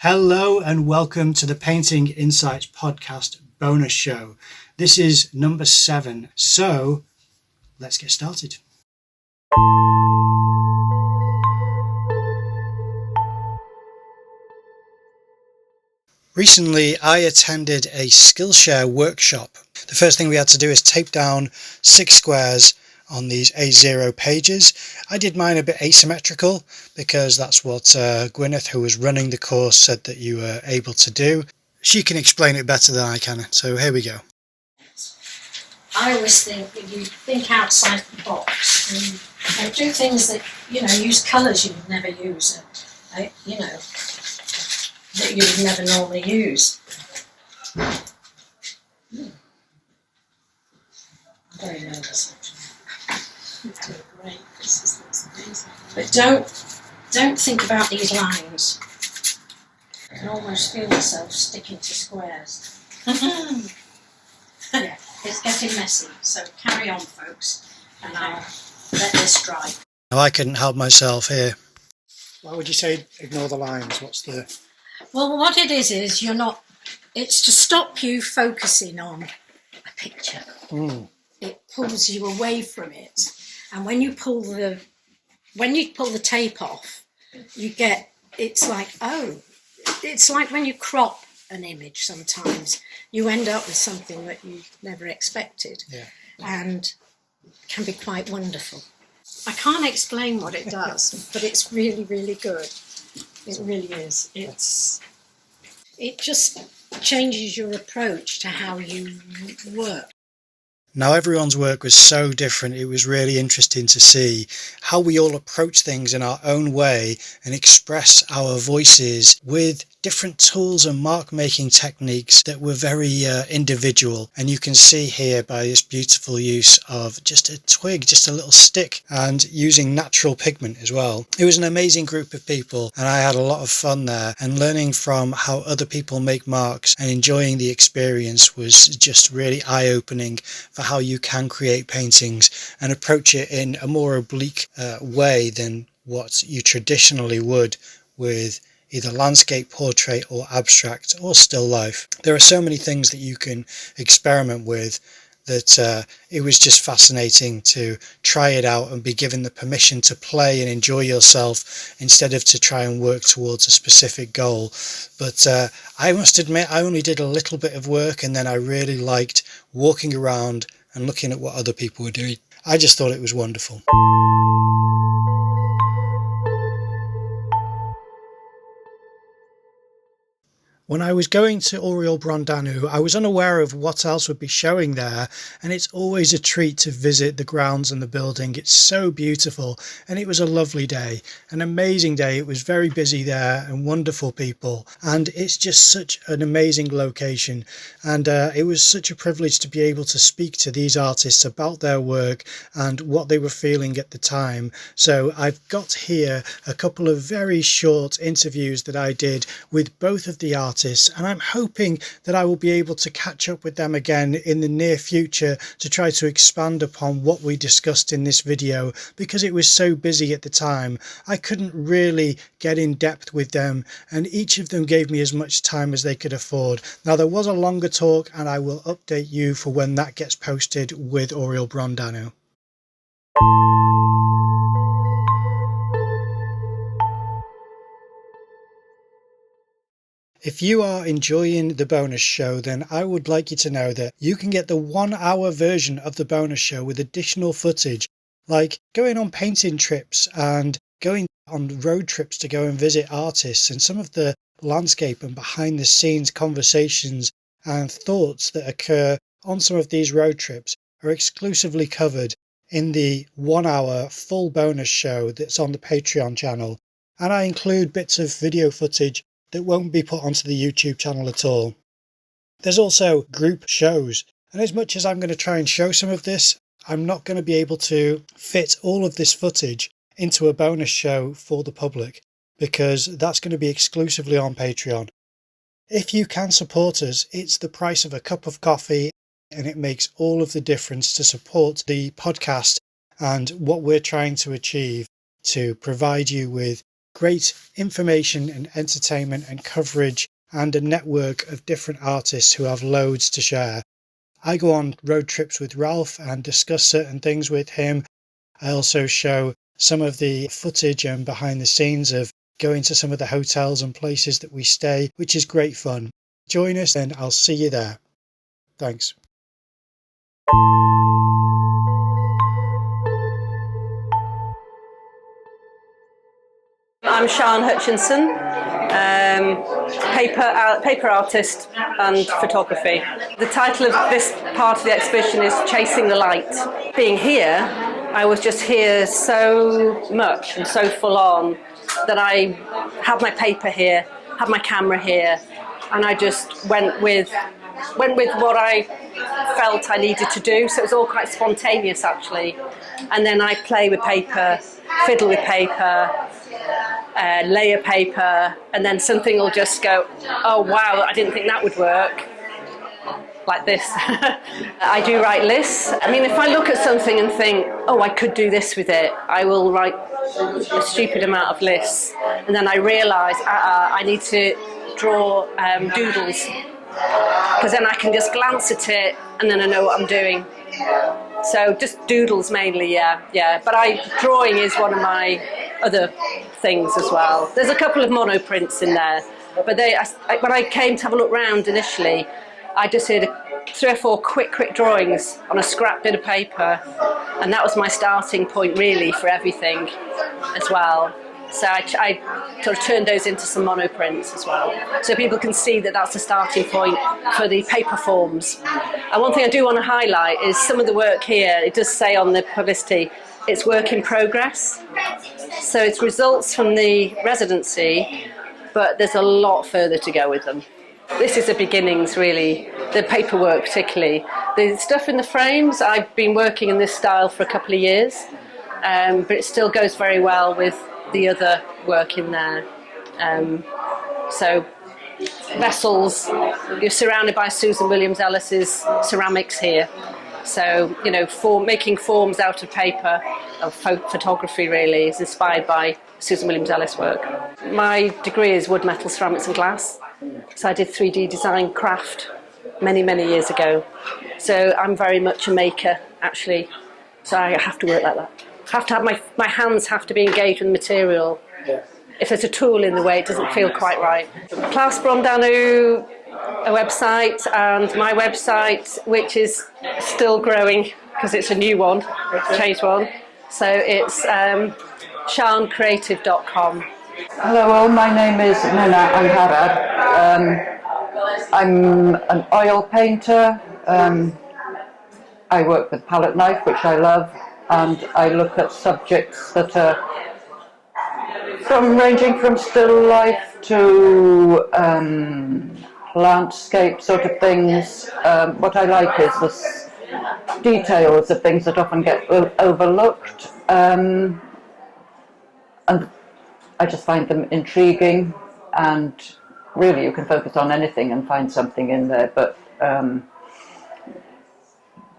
Hello and welcome to the Painting Insights podcast bonus show. This is number 7, so let's get started. Recently, I attended a Skillshare workshop. The first thing we had to do is tape down 6 squares on these A0 pages. I did mine a bit asymmetrical because that's what Gwyneth, who was running the course, said that you were able to do. She can explain it better than I can, so here we go. I always think that you think outside the box and do things that, use colours you would never use, that you would never normally use. I'm very nervous, actually. Great. This is amazing. But don't think about these lines. I can almost feel myself sticking to squares. Yeah, it's getting messy, so carry on, folks, and I'll let this dry. Now, I couldn't help myself here. Why would you say ignore the lines? What's the... Well, what it is it's to stop you focusing on a picture. It pulls you away from it. And when you pull the tape off, it's like when you crop an image sometimes, you end up with something that you never expected. Yeah. And can be quite wonderful. I can't explain what it does, but it's really, really good. It really is. It just changes your approach to how you work. Now, everyone's work was so different. It was really interesting to see how we all approach things in our own way and express our voices with different tools and mark making techniques that were very individual. And you can see here by this beautiful use of just a twig, just a little stick, and using natural pigment as well. It was an amazing group of people and I had a lot of fun there, and learning from how other people make marks and enjoying the experience was just really eye-opening for how you can create paintings and approach it in a more oblique way than what you traditionally would with either landscape, portrait or abstract or still life. There are so many things that you can experiment with that it was just fascinating to try it out and be given the permission to play and enjoy yourself instead of to try and work towards a specific goal. But I must admit, I only did a little bit of work and then I really liked walking around and looking at what other people were doing. I just thought it was wonderful. When I was going to Oriel Brondanu, I was unaware of what else would be showing there, and it's always a treat to visit the grounds and the building. It's so beautiful, and it was a lovely day, an amazing day. It was very busy there and wonderful people, and it's just such an amazing location, and it was such a privilege to be able to speak to these artists about their work and what they were feeling at the time. So I've got here a couple of very short interviews that I did with both of the artists, and I'm hoping that I will be able to catch up with them again in the near future to try to expand upon what we discussed in this video, because it was so busy at the time I couldn't really get in depth with them, and each of them gave me as much time as they could afford. Now, there was a longer talk and I will update you for when that gets posted with Oriel Brondanu. If you are enjoying the bonus show, then I would like you to know that you can get the 1-hour version of the bonus show with additional footage, like going on painting trips and going on road trips to go and visit artists, and some of the landscape and behind the scenes conversations and thoughts that occur on some of these road trips are exclusively covered in the 1-hour full bonus show that's on the Patreon channel. And I include bits of video footage that won't be put onto the YouTube channel at all. There's also group shows, and as much as I'm going to try and show some of this, I'm not going to be able to fit all of this footage into a bonus show for the public, because that's going to be exclusively on Patreon. If you can support us, it's the price of a cup of coffee, and it makes all of the difference to support the podcast and what we're trying to achieve, to provide you with great information and entertainment and coverage, and a network of different artists who have loads to share. I go on road trips with Ralph and discuss certain things with him. I also show some of the footage and behind the scenes of going to some of the hotels and places that we stay, which is great fun. Join us and I'll see you there. Thanks. I'm Hutchinson, paper artist and photography. The title of this part of the exhibition is Chasing the Light. Being here, I was just here so much and so full on that I had my paper here, had my camera here, and I just went with what I felt I needed to do. So it was all quite spontaneous actually. And then I play with paper, fiddle with paper, layer paper, and then something will just go, oh wow, I didn't think that would work, like this. I do write lists. I mean, if I look at something and think, oh, I could do this with it, I will write a stupid amount of lists, and then I realise I need to draw doodles, because then I can just glance at it and then I know what I'm doing. So just doodles mainly, yeah. But drawing is one of my other things as well. There's a couple of monoprints in there, but when I came to have a look round initially, I just did 3 or 4 quick drawings on a scrap bit of paper, and that was my starting point really for everything as well. So I sort of turned those into some monoprints as well, so people can see that that's the starting point for the paper forms. And one thing I do want to highlight is some of the work here, it does say on the publicity, it's work in progress. So it's results from the residency, but there's a lot further to go with them. This is the beginnings really, the paperwork particularly. The stuff in the frames, I've been working in this style for a couple of years, but it still goes very well with the other work in there. So vessels, you're surrounded by Susan Williams Ellis's ceramics here. So, you know, making forms out of paper, of photography really, is inspired by Susan Williams Ellis work. My degree is wood, metal, ceramics and glass. So I did 3D design craft many years ago. So I'm very much a maker actually. So I have to work like that. I have to have my hands have to be engaged with the material. If there's a tool in the way, it doesn't feel quite right. Klaus Brondanu, a website, and my website, which is still growing because it's a new one, changed one. So it's sharncreative.com. Hello all, my name is Menna Angharad. I'm an oil painter. I work with palette knife, which I love, and I look at subjects that are ranging from still life to landscape sort of things. What I like is the details of things that often get overlooked, and I just find them intriguing, and really you can focus on anything and find something in there, but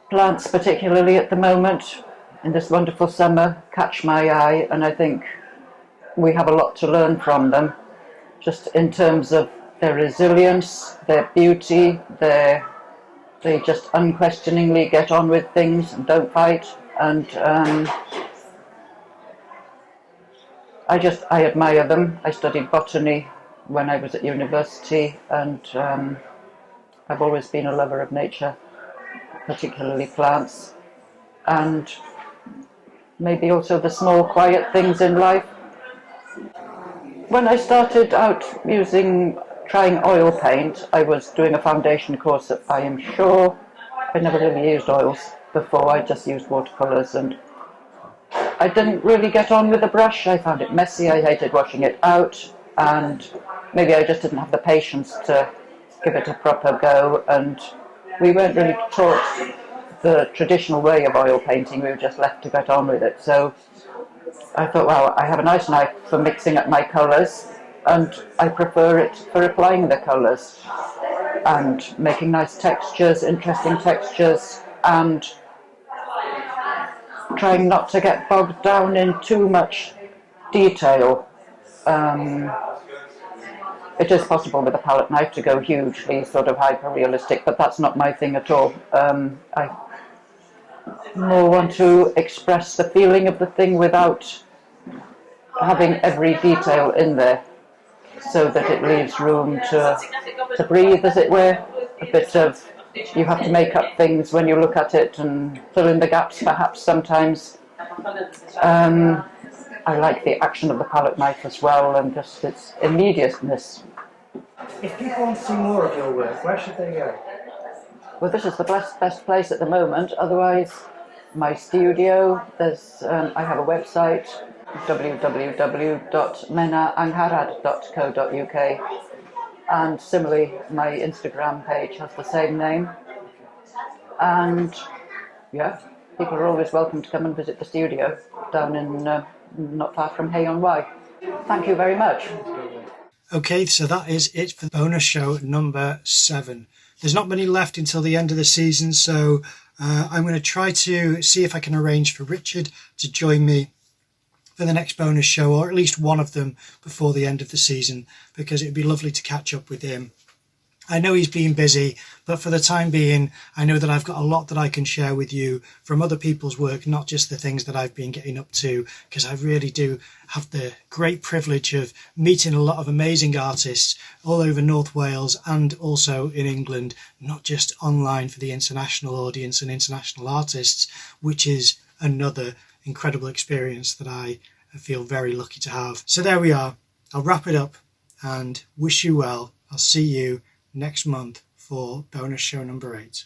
plants particularly at the moment in this wonderful summer catch my eye, and I think we have a lot to learn from them, just in terms of their resilience, their beauty, they just unquestioningly get on with things and don't fight, and I admire them. I studied botany when I was at university, and I've always been a lover of nature, particularly plants, and maybe also the small quiet things in life. When I started out trying oil paint, I was doing a foundation course at I Am Sure. I never really used oils before, I just used watercolours, and I didn't really get on with the brush. I found it messy, I hated washing it out, and maybe I just didn't have the patience to give it a proper go, and we weren't really taught the traditional way of oil painting, we were just left to get on with it. So I thought, well, I have a nice knife for mixing up my colours, and I prefer it for applying the colours and making nice textures, interesting textures, and trying not to get bogged down in too much detail. It is possible with a palette knife to go hugely sort of hyper-realistic, but that's not my thing at all. I more want to express the feeling of the thing without having every detail in there, so that it leaves room to breathe, as it were. A bit of, you have to make up things when you look at it and fill in the gaps perhaps sometimes. I like the action of the palette knife as well, and just its immediateness. If people want to see more of your work, where should they go? Well, this is the best place at the moment. Otherwise, my studio, I have a website, www.mennaangharad.co.uk, and similarly, my Instagram page has the same name. And yeah, people are always welcome to come and visit the studio down in not far from Hay-on-Wye. Thank you very much. Okay, so that is it for bonus show number 7. There's not many left until the end of the season, so I'm going to try to see if I can arrange for Richard to join me for the next bonus show, or at least one of them before the end of the season, because it'd be lovely to catch up with him. I know he's been busy, but for the time being, I know that I've got a lot that I can share with you from other people's work, not just the things that I've been getting up to, because I really do have the great privilege of meeting a lot of amazing artists all over North Wales and also in England, not just online for the international audience and international artists, which is another incredible experience that I feel very lucky to have. So there we are. I'll wrap it up and wish you well. I'll see you next month for bonus show number 8.